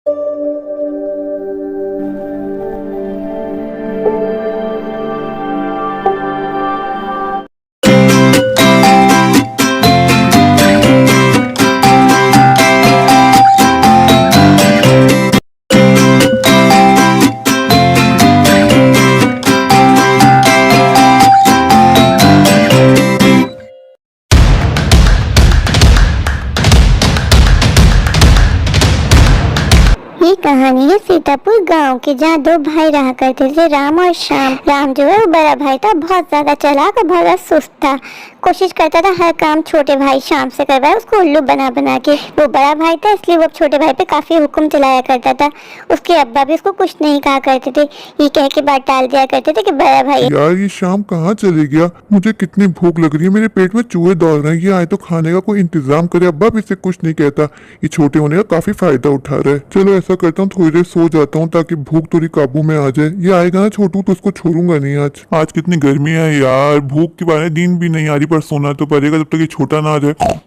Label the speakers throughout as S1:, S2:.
S1: ये कहानी है सीतापुर गांव की, जहाँ दो भाई रहा करते थे, राम और श्याम। राम जो है वो बड़ा भाई था, बहुत ज्यादा चालाक और बहुत सुस्त था। कोशिश करता था हर काम छोटे भाई श्याम से करवाए, उसको उल्लू बना बना के। वो बड़ा भाई था इसलिए वो छोटे भाई पे काफी हुक्म चलाया करता था। उसके अब्बा भी उसको कुछ नहीं कहा करते थे, ये कह के बात टाल दिया करते थे कि बड़ा भाई।
S2: यार ये श्याम कहाँ चले गया? मुझे कितनी भूख लग रही है, मेरे पेट में चूहे दौड़ रहे हैं। ये आए तो खाने का कोई इंतजाम करे। अब्बा भी इसे कुछ नहीं कहता, ये छोटे होने का काफी फायदा उठा रहा है। चलो ऐसा करता हूँ, थोड़ी देर सो जाता हूँ ताकि भूख थोड़ी काबू में आ जाए। ये आएगा ना छोटू तो उसको छोड़ूंगा नहीं। आज कितनी गर्मी है यार, भूख के बारे में नींद भी नहीं आ रही, पर सोना तो पड़ेगा जब तक ये छोटा ना आ जाए।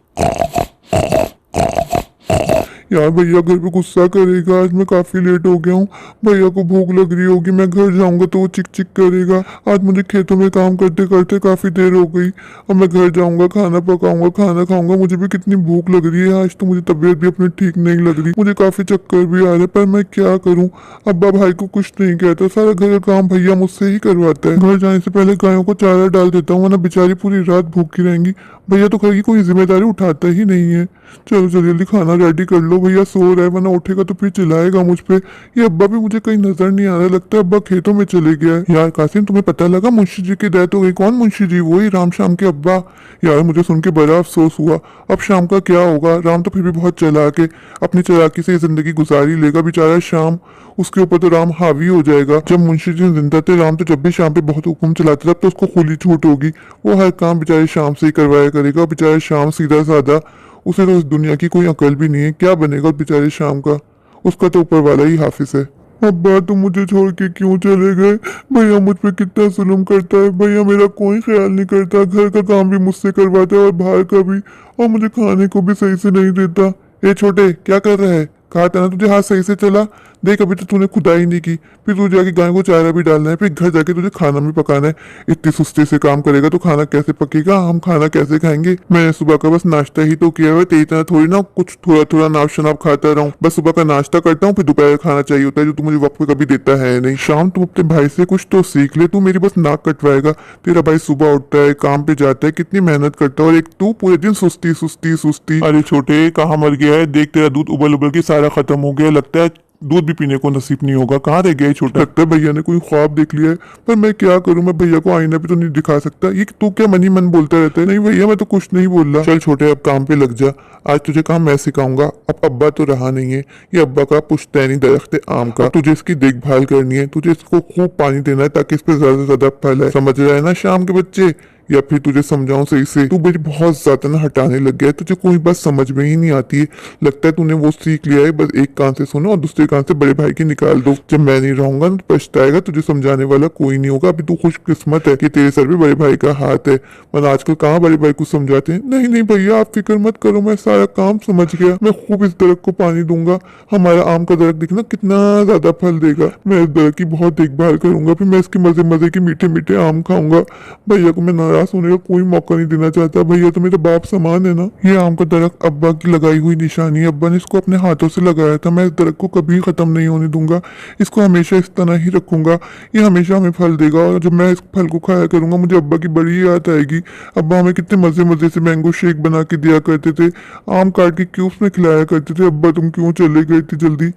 S2: यार भैया घर पे गुस्सा करेगा, आज मैं काफी लेट हो गया हूँ। भैया को भूख लग रही होगी, मैं घर जाऊंगा तो वो चिक चिक करेगा। आज मुझे खेतों में काम करते करते काफी देर हो गई। अब मैं घर जाऊंगा, खाना पकाऊंगा, खाना खाऊंगा। मुझे भी कितनी भूख लग रही है, आज तो मुझे तबीयत भी अपनी ठीक नहीं लग रही, मुझे काफी चक्कर भी आ रहे, पर मैं क्या करूँ। अब्बा भाई को कुछ नहीं कहता, सारा घर का काम भैया मुझसे ही करवाता है। घर जाने से पहले गायों को चारा डाल देता हूँ, वरना बेचारी पूरी रात भूखी रहेंगी। भैया तो घर की कोई जिम्मेदारी उठाता ही नहीं है। चलो जल्दी खाना रेडी कर लो, भैया सो रहा है, वरना उठेगा तो फिर चिल्लाएगा मुझ पे। ये अब्बा भी मुझे कहीं नजर नहीं आ रहा, लगता है अब्बा खेतों में चले गया है। यार कासिम, तुम्हें पता लगा मुंशी जी की डेथ हो गई? कौन मुंशी जी? वही राम श्याम के अब्बा। यार मुझे सुन के बड़ा अफसोस हुआ। अब शाम का क्या होगा? राम तो फिर भी बहुत चालाक है, अपनी चालाकी से जिंदगी गुजारी लेगा बेचारा श्याम। उसके ऊपर तो राम हावी हो जाएगा। जब मुंशी जी जिंदा थे, राम तो जब भी शाम पे बहुत हुक्म चलाते थे, अब तो उसको खुली छूट होगी। वो हर काम बेचारे शाम से ही करवाया करेगा। बेचारा शाम सीधा साधा, उसे तो इस दुनिया की कोई अकल भी नहीं है। क्या बनेगा उस बेचारे शाम का? उसका तो ऊपर वाला ही हाफिज है। अब्बा तुम मुझे छोड़ के क्यों चले गए? भैया मुझ पे कितना जुल्म करता है। भैया मेरा कोई ख्याल नहीं करता, घर का काम भी मुझसे करवाता है और बाहर का भी, और मुझे खाने को भी सही से नहीं देता। ए छोटे, क्या कर रहा है? कहा था ना तुझे हाथ सही से चला। देख अभी तो तूने खुदाई नहीं की, फिर तुझे जाके गाय को चारा भी डालना है, फिर घर जाके तुझे खाना भी पकाना है। इतनी सुस्ती से काम करेगा तो खाना कैसे पकेगा? हम खाना कैसे खाएंगे? मैंने सुबह का बस नाश्ता ही तो किया हुआ, तेरी तरह थोड़ी ना कुछ थोड़ा थोड़ा नाप शनाप खाता रहूं। बस सुबह का नाश्ता करता हूँ, फिर दोपहर का खाना चाहिए होता है, जो तू मुझे वक्त पे कभी देता है नहीं। शाम तुम अपने भाई से कुछ तो सीख ले, तू मेरी बस नाक कटवाएगा। तेरा भाई सुबह उठता है, काम पे जाता है, कितनी मेहनत करता है, और एक तू पूरे दिन सुस्ती सुस्ती सुस्ती। अरे छोटे, कहाँ मर गया है? देख तेरा दूध उबल उबल के सारा खत्म हो गया, लगता है दूध भी पीने को नसीब नहीं होगा। कहाँ रह गया छोटा? लगता है भैया ने कोई ख्वाब देख लिया है, पर मैं क्या करूं? मैं भैया को आईना भी तो नहीं दिखा सकता। ये तू क्या मन ही मन बोलता रहता है? नहीं भैया मैं तो कुछ नहीं बोल रहा। चल छोटे, अब काम पे लग जा। आज तुझे काम मैं सिखाऊंगा। अब अब्बा तो रहा नहीं है, ये अब्बा का पुश्तैनी दरख्त है आम का। तुझे इसकी देखभाल करनी है, तुझे इसको खूब पानी देना है ताकि इस पे ज्यादा से ज्यादा फल है। समझ रहा है ना शाम के बच्चे? या फिर तुझे समझाऊं सही से? तू मुझे बहुत ज्यादा ना हटाने लग गया है, तुझे कोई बात समझ में ही नहीं आती है। लगता है तूने वो सीख लिया है, बस एक कान से सुनो और दूसरे कान से बड़े भाई की निकाल दो। जब मैं नहीं रहूंगा ना तो पछताएगा, तुझे समझाने वाला कोई नहीं होगा। अभी तू खुशकिस्मत है कि तेरे सर पे बड़े भाई का हाथ है, वरना आजकल कहाँ बड़े भाई को समझाते हैं। नहीं नहीं भैया आप फिक्र मत करो, मैं सारा काम समझ गया। मैं खूब इस दरख्त को पानी दूंगा। हमारा आम का दरख्त देखना कितना ज्यादा फल देगा। मैं इस दरख्त की बहुत देखभाल करूंगा, फिर मैं इसके मजे मजे के मीठे मीठे आम खाऊंगा। भैया को मैं नाराज होने का कोई मौका नहीं देना चाहता। भैया तो मेरा बाप समान है ना। ये आम का दरख्त अब्बा की लगाई हुई निशानी है, अब्बा ने इसको अपने हाथों से लगाया था। मैं इस दरख्त को कभी खत्म नहीं होने दूंगा, इसको हमेशा इस तरह ही रखूंगा। ये हमेशा हमें फल देगा, और जब मैं इस फल को खाया करूंगा मुझे अब्बा की बड़ी याद आएगी। अब्बा हमें कितने मजे मजे से मैंगो शेक बना के दिया करते थे, आम काट के क्यूब्स में खिलाया करते थे। अब्बा तुम क्यों चले गए इतनी जल्दी?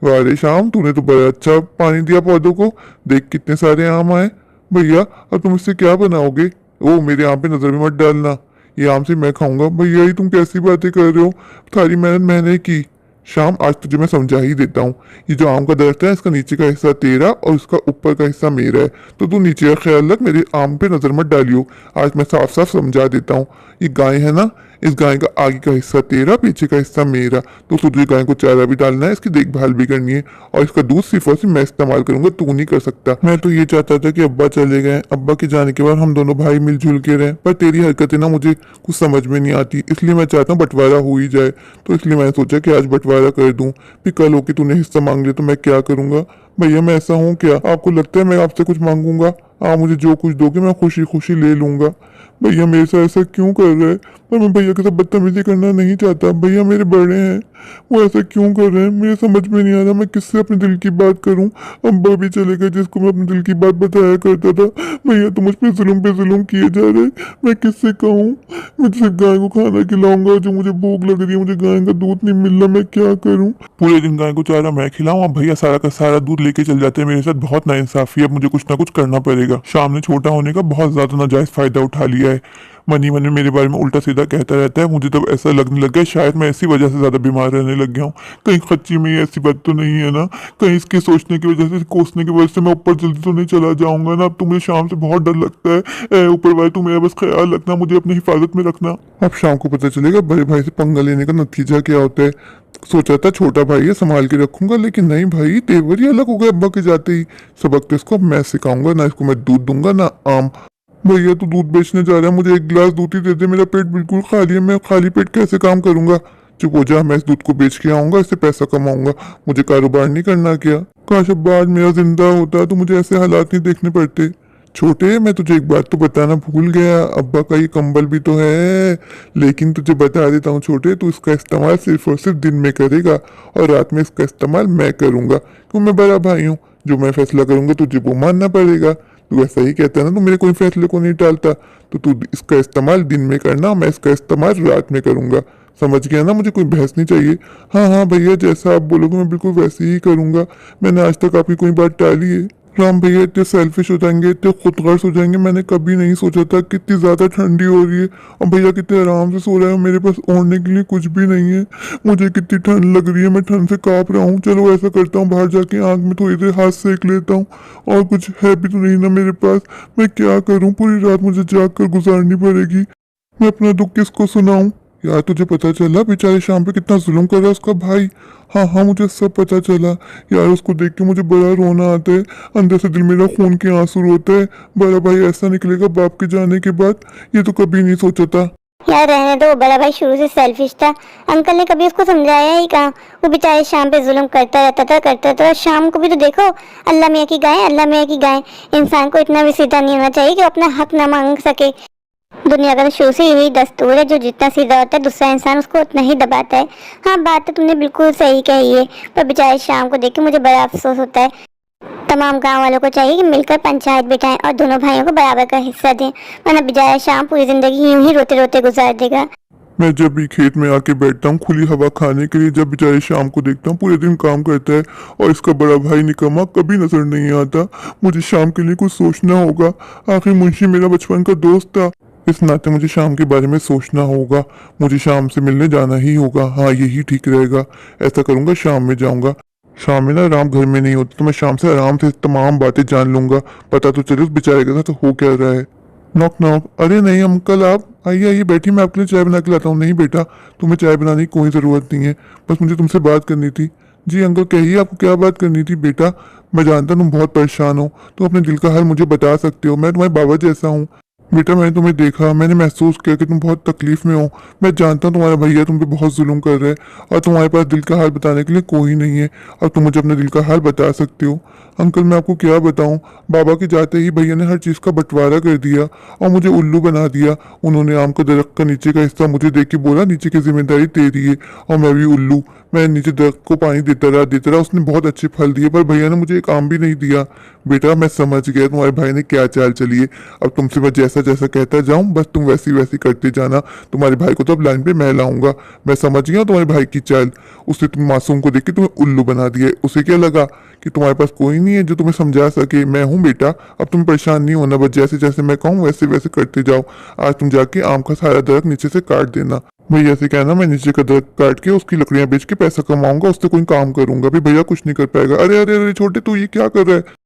S2: वाह रे शाम, तूने तो बड़ा अच्छा पानी दिया पौधों को, देख कितने सारे आम आए। भैया अब तुम इससे क्या बनाओगे? ओ मेरे आम पे नजर भी मत डालना, ये आम से मैं खाऊंगा। भैया ये तुम कैसी बातें कर रहे हो? सारी मेहनत मैंने की। शाम आज तुझे मैं समझा ही देता हूँ। ये जो आम का दरख्त है, इसका नीचे का हिस्सा तेरा और इसका ऊपर का हिस्सा मेरा है, तो तू नीचे का ख्याल रख, मेरे आम पे नजर मत डालियो। आज मैं साफ साफ समझा देता हूँ। ये गाय है ना, इस गाय का आगे का हिस्सा तेरा, पीछे का हिस्सा मेरा। तो तुझे गाय को चारा भी डालना है, इसकी देखभाल भी करनी है, और इसका दूध सिर्फ और सिर्फ मैं इस्तेमाल करूंगा, तू नहीं कर सकता। मैं तो ये चाहता था कि अब्बा चले गए, अब्बा के जाने के बाद हम दोनों भाई मिलजुल के रहें, पर तेरी हरकतें ना मुझे कुछ समझ में नहीं आती, इसलिए मैं चाहता हूँ बंटवारा हो ही जाए। तो इसलिए मैंने सोचा कि आज बंटवारा कर दूं, फिर कल होके तूने हिस्सा मांग लिया तो मैं क्या करूंगा। भैया मैं ऐसा हूँ क्या? आपको लगता है मैं आपसे कुछ मांगूंगा? आप मुझे जो कुछ दोगे मैं खुशी खुशी ले लूंगा। भैया मेरे साथ ऐसा क्यों कर रहे हैं? पर मैं भैया के साथ बदतमीजी करना नहीं चाहता, भैया मेरे बड़े हैं, वो ऐसा क्यों कर रहे हैं? मुझे समझ में नहीं आ रहा मैं किससे अपने दिल की बात करूं। अब्बा भी चले गए जिसको मैं अपने दिल की बात बताया करता था। भैया तो मुझ पे जुल्म किए जा रहे हैं, मैं किससे कहूँ? मैं सिर्फ गाय को खाना खिलाऊंगा, जो मुझे भूख लग रही है, मुझे गाय का दूध नहीं मिल रहा, मैं क्या करूँ? पूरे दिन गाय को चारा मैं खिलाऊं, अब भैया सारा का सारा दूध लेके चल जाते हैं मेरे साथ, बहुत नाइंसाफी है। अब मुझे कुछ ना कुछ करना पड़ेगा। शाम ने छोटा होने का बहुत ज्यादा नाजायज फायदा उठा लिया है, मन ही मन में मेरे बारे में उल्टा सीधा कहता रहता है। मुझे तब ऐसा लगने लग गया शायद मैं इसी वजह से ज्यादा बीमार रहने लग गया हूँ। कहीं सच्ची में ये ऐसी बात तो नहीं है ना? कहीं इसके सोचने की वजह से, कोसने की वजह से मैं ऊपर जल्दी तो नहीं चला जाऊंगा ना? अब तो मुझे शाम से बहुत डर लगता है। ऊपर वाले तू मेरा बस ख्याल रखना, मुझे अपनी हिफाजत में रखना। अब शाम को पता चलेगा बड़े भाई से पंगा लेने का नतीजा क्या होता है। सोचा था छोटा भाई है संभाल के रखूंगा, लेकिन नहीं भाई, तेवर ही अलग हो गए अब्बा के जाते ही। सबक तो इसको अब मैं सिखाऊंगा, ना इसको मैं दूध दूंगा ना आम। भैया तू दूध बेचने जा रहा है, मुझे एक गिलास दूध ही दे दे, मेरा पेट बिल्कुल खाली है, मैं खाली पेट कैसे काम करूंगा? चुप हो जा, मैं इस दूध को बेच के आऊंगा, इससे पैसा कमाऊंगा, मुझे कारोबार नहीं करना क्या? काश अब्बा आज मेरा जिंदा होता तो मुझे ऐसे हालात नहीं देखने पड़ते। छोटे मैं तुझे एक बात तो बताना भूल गया, अब्बा का ये कंबल भी तो है, लेकिन तुझे बता देता हूँ छोटे, तू इसका इस्तेमाल सिर्फ और सिर्फ दिन में करेगा और रात में इसका इस्तेमाल मैं करूंगा, क्यों मैं बड़ा भाई हूँ। जो मैं फैसला करूंगा तुझे वो मानना पड़ेगा। तू ऐसा ही कहता है ना, तू मेरे कोई फैसले को नहीं टालता, तो तू इसका इस्तेमाल दिन में करना, मैं इसका इस्तेमाल रात में करूंगा। समझ गया ना? मुझे कोई बहस नहीं चाहिए। हाँ हाँ भैया, जैसा आप बोलोगे मैं बिल्कुल वैसे ही करूंगा। मैंने आज तक आपकी कोई बात टाली है? राम भैया इतने सेल्फिश हो जाएंगे, इतने खुदगर्ज हो जाएंगे, मैंने कभी नहीं सोचा था। कितनी ज्यादा ठंडी हो रही है और भैया कितने आराम से सो रहे हैं, मेरे पास ओढ़ने के लिए कुछ भी नहीं है। मुझे कितनी ठंड लग रही है, मैं ठंड से कांप रहा हूँ। चलो ऐसा करता हूँ, बाहर जाके आग में थोड़ी देर हाथ सेक लेता हूँ, और कुछ है भी तो नहीं ना मेरे पास। मैं क्या करूँ, पूरी रात मुझे जाग कर गुजारनी पड़ेगी। मैं अपना दुख किसको सुनाऊं? यार तुझे पता चला बेचारे शाम पे कितना जुल्म कर रहा है उसका भाई? हाँ हाँ मुझे सब पता चला यार, उसको देख के मुझे बड़ा रोना आता है, अंदर से दिल मेरा खून के आंसू रोता है। बड़ा भाई ऐसा निकलेगा बाप के जाने के बाद, ये तो कभी नहीं सोचा था।
S1: यार रहने दो, बड़ा भाई शुरू से सेल्फिश था, अंकल ने कभी उसको समझाया ही कहा। वो बेचारे शाम पे जुल्म करता रहता था। शाम को भी तो देखो, अल्लाह मियाँ की गाय, अल्लाह मियाँ की गाय। इंसान को इतना भी सीधा नहीं होना चाहिए कि अपना हक ना मांग सके। दुनिया का तो शुरू से यही दस्तूर है, जो जितना सीधा होता है दूसरा इंसान उसको उतना ही दबाता है। हाँ बात तो तुमने बिल्कुल सही कही है, पर बेचारे शाम को देख के मुझे बड़ा अफसोस होता है। तमाम गांव वालों को चाहिए कि मिलकर पंचायत बिठाएं और दोनों भाइयों को बराबर का हिस्सा दें, वरना बेचारा शाम पूरी जिंदगी यूं ही रोते रोते गुजार देगा।
S2: मैं जब भी खेत में आके बैठता हूँ खुली हवा खाने के लिए, जब बेचारे शाम को देखता हूँ पूरे दिन काम करता है, और इसका बड़ा भाई निकम्मा कभी नजर नहीं आता। मुझे शाम के लिए कुछ सोचना होगा, आखिर मुंशी मेरा बचपन का दोस्त था, इस नाते मुझे शाम के बारे में सोचना होगा। मुझे शाम से मिलने जाना ही होगा, हाँ यही ठीक रहेगा। ऐसा करूंगा, शाम में जाऊंगा। शाम में ना राम घर में नहीं होता, तो मैं शाम से आराम से तमाम बातें जान लूंगा, पता तो चले उस बेचारे के साथ हो क्या रहा है। Knock knock. अरे नहीं अंकल, आप आइए आइए बैठिए, मैं आपके लिए चाय बना के लाता हूँ। नहीं बेटा, तुम्हें चाय बनाने की कोई ज़रूरत नहीं है, बस मुझे तुमसे बात करनी थी। जी अंकल कहिए, आपको क्या बात करनी थी? बेटा मैं जानता तुम बहुत परेशान हो, तुम अपने दिल का हाल मुझे बता सकते हो, मैं तुम्हारे बाबा जैसा हूँ। बेटा मैंने तुम्हें देखा, मैंने महसूस किया कि तुम बहुत तकलीफ में हो। मैं जानता हूँ तुम्हारा भैया तुम पे बहुत जुल्म कर रहे हैं और तुम्हारे पास दिल का हाल बताने के लिए कोई नहीं है, और तुम मुझे अपने दिल का हाल बता सकते हो। अंकल मैं आपको क्या बताऊं, बाबा के जाते ही भैया ने हर चीज़ का बंटवारा कर दिया और मुझे उल्लू बना दिया। उन्होंने आम का दरख्त का नीचे का हिस्सा मुझे देख के बोला नीचे की जिम्मेदारी तेरी है, और मैं भी उल्लू, मैं नीचे दरख्त को पानी देता रहा। उसने बहुत अच्छे फल दिए, पर भैया ने मुझे एक आम भी नहीं दिया। बेटा मैं समझ गया तुम्हारे भाई ने क्या चाल चली है, अब तुमसे मैं जैसा जैसा कहता जाऊं बस तुम वैसी वैसी करते जाना। तुम्हारे भाई को तो अब लाइन पे मैं लाऊंगा, मैं समझ गया तुम्हारे भाई की चाल। उसने तुम मासूम को देख के तुम्हें उल्लू बना दिया, उसे क्या लगा कि तुम्हारे पास कोई नहीं है जो तुम्हें समझा सके। मैं हूँ बेटा, अब तुम परेशान नहीं होना, बस जैसे जैसे मैं कहूँ वैसे वैसे करते जाओ। आज तुम जाके आम का सारा दरख्त नीचे से काट देना। भैया से कहना मैं नीचे का दरख्त काट के उसकी लकड़ियां बेच के पैसा कमाऊंगा, उससे कोई काम करूंगा। भी भैया कुछ नहीं कर पाएगा। अरे अरे अरे छोटे तू ये क्या कर रहा है?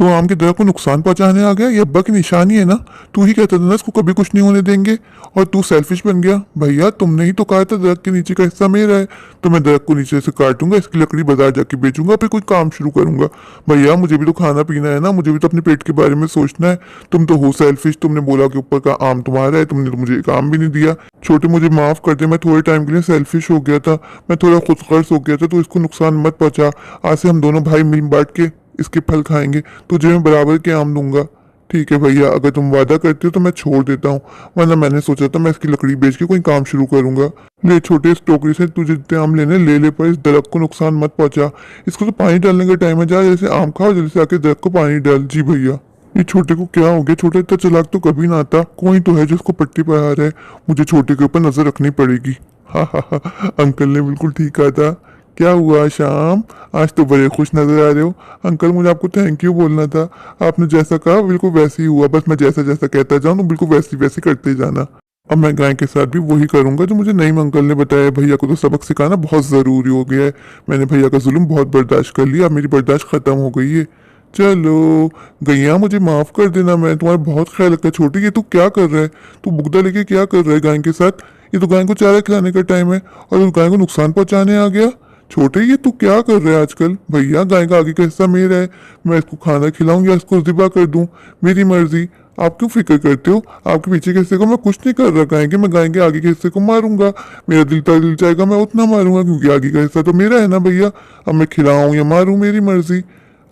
S2: तो आम के दरख्त को नुकसान पहुंचाने आ गया, ये अब्बा की निशानी है ना। तू ही कहता था ना इसको कभी कुछ नहीं होने देंगे, और तू सेल्फिश बन गया। भैया तुमने ही तो कहा था दरख्त के नीचे का हिस्सा मेरा है, तो मैं दरख्त को नीचे से काटूंगा, इसकी लकड़ी बाजार जाके बेचूंगा, फिर कोई काम शुरू करूंगा। भैया मुझे भी तो खाना पीना है ना, मुझे भी तो अपने पेट के बारे में सोचना है। तुम तो हो सेल्फिश, तुमने बोला कि ऊपर का आम तुम्हारा है, तुमने तो मुझे एक आम भी नहीं दिया। छोटे मुझे माफ कर दे, मैं थोड़े टाइम के लिए सेल्फिश हो गया था, मैं थोड़ा खुदगर्ज हो गया था, तो इसको नुकसान मत पहुंचा। आज से हम दोनों भाई मिल बांट के इसके फल खाएंगे, तुझे मैं बराबर के आम दूंगा। ठीक है भैया, अगर तुम वादा करते हो तो मैं छोड़ देता हूँ, वरना मैंने सोचा था मैं इसकी लकड़ी बेच के कोई काम शुरू करूंगा। ले छोटे, इस टोकरी से तुझे जितने आम लेने ले ले, पर इस दरख्त को नुकसान मत पहुंचा। इसको तो पानी डालने का टाइम है, जा जैसे आम खाओ, जल्दी से आके दरख्त को पानी डाल। जी भैया। ये छोटे को क्या हो गया? छोटा इतना चालाक तो कभी ना आता, कोई तो है जो इसको पट्टी पढ़ा रहा है। मुझे छोटे के ऊपर नजर रखनी पड़ेगी। हा हा हा, अंकल ने बिल्कुल ठीक कहा था। क्या हुआ शाम, आज तो बड़े खुश नजर आ रहे हो। अंकल मुझे आपको थैंक यू बोलना था, आपने जैसा कहा बिल्कुल वैसे ही हुआ, बस मैं जैसा जैसा कहता जाऊँ तो बिल्कुल वैसे वैसे करते जाना। अब मैं गाय के साथ भी वही करूंगा जो मुझे नईम अंकल ने बताया। भैया को तो सबक सिखाना बहुत जरूरी हो गया है। मैंने भैया का जुल्म बहुत बर्दाश्त कर लिया, अब मेरी बर्दाश्त खत्म हो गई है। चलो गैया मुझे माफ कर देना, मैं तुम्हारा बहुत ख्याल रखता। छोटी ये तू क्या कर रहा है? तू बुगदा लेके क्या कर रहा है गाय के साथ? ये तो गाय को चारा खिलाने का टाइम है और उस गाय को नुकसान पहुंचाने आ गया। छोटे ये तू क्या कर रहा है आजकल? भैया गाय का आगे का हिस्सा मेरा है, मैं इसको खाना खिलाऊं या इसको ज़िबा कर दूं, मेरी मर्जी। आप क्यों फिक्र करते हो? आपके पीछे के हिस्से को मैं कुछ नहीं कर रहा गाय के, मैं गाय के आगे के हिस्से को मारूंगा। मेरा दिल चाहेगा मैं उतना मारूंगा, क्योंकि आगे का हिस्सा तो मेरा है ना भैया। अब मैं खिलाऊं या मारूं मेरी मर्जी,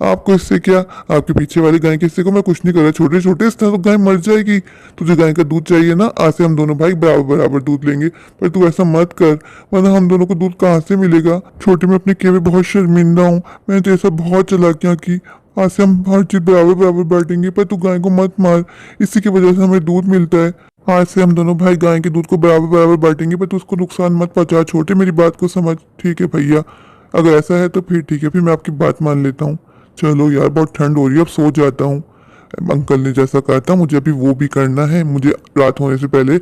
S2: आपको इससे क्या? आपके पीछे वाली गाय के हिस्से को मैं कुछ नहीं कर रहा। छोटे छोटे इस तरह तो गाय मर जाएगी। तुझे गाय का दूध चाहिए ना, आज से हम दोनों भाई बराबर बराबर दूध लेंगे, पर तू ऐसा मत कर, वरना हम दोनों को दूध कहाँ से मिलेगा। छोटे, मैं अपने किए में बहुत शर्मिंदा हूँ, मैंने तो ऐसा बहुत चालाकियाँ की। आज से हम हर चीज बराबर बराबर बांटेंगे, पर तू गाय को मत मार, इसी की वजह से हमें दूध मिलता है। आज से हम दोनों भाई गाय के दूध को बराबर बराबर बांटेंगे, पर तू उसको नुकसान मत पहुंचा। छोटे मेरी बात को समझ, ठीक है भैया? अगर ऐसा है तो फिर ठीक है, फिर मैं आपकी बात मान लेता हूँ। चलो यार बहुत ठंड हो रही है, अब सो जाता हूँ। अंकल ने जैसा कहा था मुझे अभी वो भी करना है। मुझे रात होने से पहले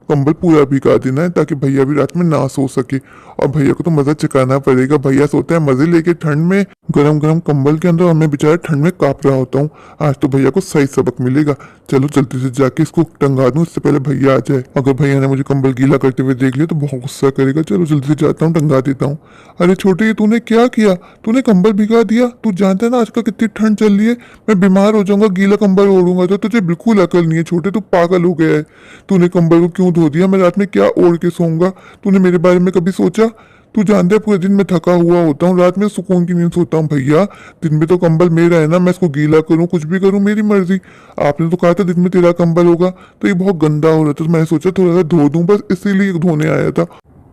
S2: कंबल पूरा भिगा देना है, ताकि भैया भी रात में ना सो सके, और भैया को तो मजा चकाना पड़ेगा। भैया सोता है मजे लेके ठंड में गरम गरम कंबल के अंदर, और मैं बेचारा ठंड में कांप रहा होता हूँ। आज तो भैया को सही सबक मिलेगा। चलो जल्दी से जाके इसको टंगा दूं, इससे पहले भैया आ जाए। अगर भैया ने मुझे कंबल गीला करते हुए देख लिया तो बहुत गुस्सा करेगा। चलो जल्दी से जाता हूँ, टंगा देता हूँ। अरे छोटे, ये तूने क्या किया? तूने कंबल भिगा दिया। तू जानता है ना आजकल कितनी ठंड चल रही है, मैं बीमार हो जाऊंगा, गीला कंबल ओढ़ूंगा तो। तुझे बिल्कुल अकल नहीं है छोटे, तू पागल हो गया है। तूने कंबल को क्यों धो दिया? मैं रात में क्या ओढ़ के सोऊंगा? तूने मेरे बारे में कभी सोचा? तू जानता है पूरे दिन में थका हुआ होता हूँ, रात में सुकून की नींद सोता हूँ। भैया दिन में तो कंबल मेरा है ना, मैं इसको गीला करूँ कुछ भी करूँ मेरी मर्जी। आपने तो कहा था दिन में तेरा कंबल होगा, तो ये बहुत गंदा हो रहा था, तो मैंने सोचा थोड़ा सा धो दूं, बस इसीलिए धोने आया था।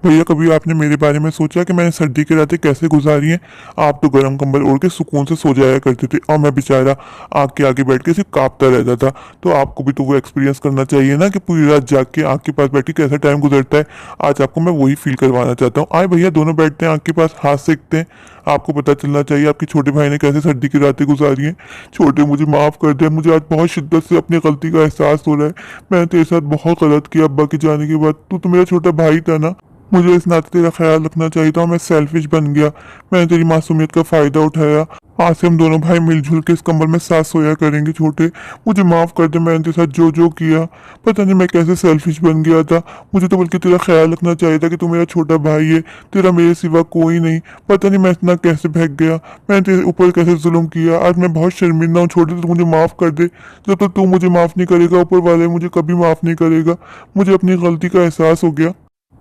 S2: भैया कभी आपने मेरे बारे में सोचा कि मैंने सर्दी की रातें कैसे गुजारी हैं? आप तो गर्म कंबल ओढ़ के सुकून से सो जाया करते थे, और मैं बेचारा आग के आगे बैठ के सिर्फ कांपता रहता था। तो आपको भी तो वो एक्सपीरियंस करना चाहिए ना, कि पूरी रात जाग के आग के पास बैठ के कैसा टाइम गुजरता है। आज आपको मैं वही फील करवाना चाहता हूँ। आए भैया दोनों बैठते हैं आग के पास, हाथ सेकते हैं। आपको पता चलना चाहिए आपके छोटे भाई ने कैसे सर्दी की रातें गुजारी हैं। छोटे मुझे माफ़ कर दे, मुझे आज बहुत शिद्दत से अपनी गलती का एहसास हो रहा है। मैंने तेरे साथ बहुत गलत किया अब्बा के जाने के बाद। तू तो मेरा छोटा भाई था ना, मुझे इस नाते तेरा ख्याल रखना चाहिए था, मैं सेल्फिश बन गया। मैंने तेरी मासूमियत का फ़ायदा उठाया। आज से हम दोनों भाई मिलजुल के इस कंबल में साथ सोया करेंगे। छोटे मुझे माफ़ कर दे, मैंने तेरे साथ जो जो किया, पता नहीं मैं कैसे सेल्फिश बन गया था। मुझे तो बल्कि तेरा ख्याल रखना चाहिए था कि तू मेरा छोटा भाई है, तेरा मेरे सिवा कोई नहीं। पता नहीं मैं इतना कैसे बहक गया, मैंने तेरे ऊपर कैसे जुल्म किया। आज मैं बहुत शर्मिंदा हूँ छोटे, तो मुझे माफ़ कर दे। जब तक तू मुझे माफ़ नहीं करेगा, ऊपर वाले मुझे कभी माफ़ नहीं करेगा। मुझे अपनी गलती का एहसास हो गया।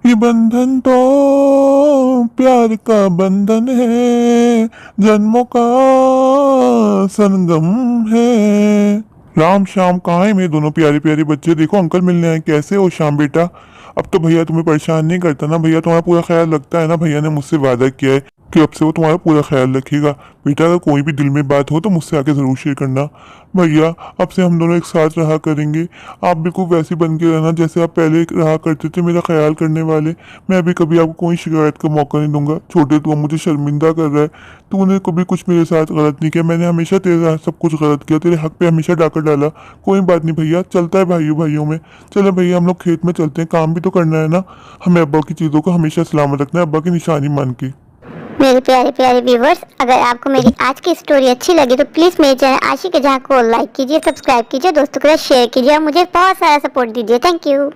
S2: ये बंधन तो प्यार का बंधन है, जन्मों का संगम है। राम श्याम कहाँ है मेरे दोनों प्यारे प्यारे बच्चे? देखो अंकल मिलने आए। कैसे हो श्याम बेटा? अब तो भैया तुम्हें परेशान नहीं करता ना? भैया तुम्हारा पूरा ख्याल रखता है ना? भैया ने मुझसे वादा किया है कि अब से वो तुम्हारा पूरा ख्याल रखेगा। बेटा अगर कोई भी दिल में बात हो तो मुझसे आके ज़रूर शेयर करना। भैया अब से हम दोनों एक साथ रहा करेंगे। आप बिल्कुल वैसे बन के रहना जैसे आप पहले रहा करते थे, मेरा ख्याल करने वाले। मैं अभी कभी आपको कोई शिकायत का मौका नहीं दूंगा। छोटे तू मुझे शर्मिंदा कर रहा है, तूने कभी कुछ मेरे साथ गलत नहीं किया। मैंने हमेशा तेरे साथ सब कुछ गलत किया, तेरे हक पे हमेशा डाका डाला। कोई बात नहीं भैया, चलता है भाइयों भाइयों में। चलो भैया हम लोग खेत में चलते हैं, काम भी तो करना है ना। हमें अब्बा की चीज़ों को हमेशा सलामत रखना है, अब्बा की निशानी मान के।
S1: मेरे प्यारे प्यारे व्यूवर्स, अगर आपको मेरी आज की स्टोरी अच्छी लगी तो प्लीज़ मेरे चैनल आशी के जहाँ को लाइक कीजिए, सब्सक्राइब कीजिए, दोस्तों के साथ शेयर कीजिए और मुझे बहुत सारा सपोर्ट दीजिए। Thank you.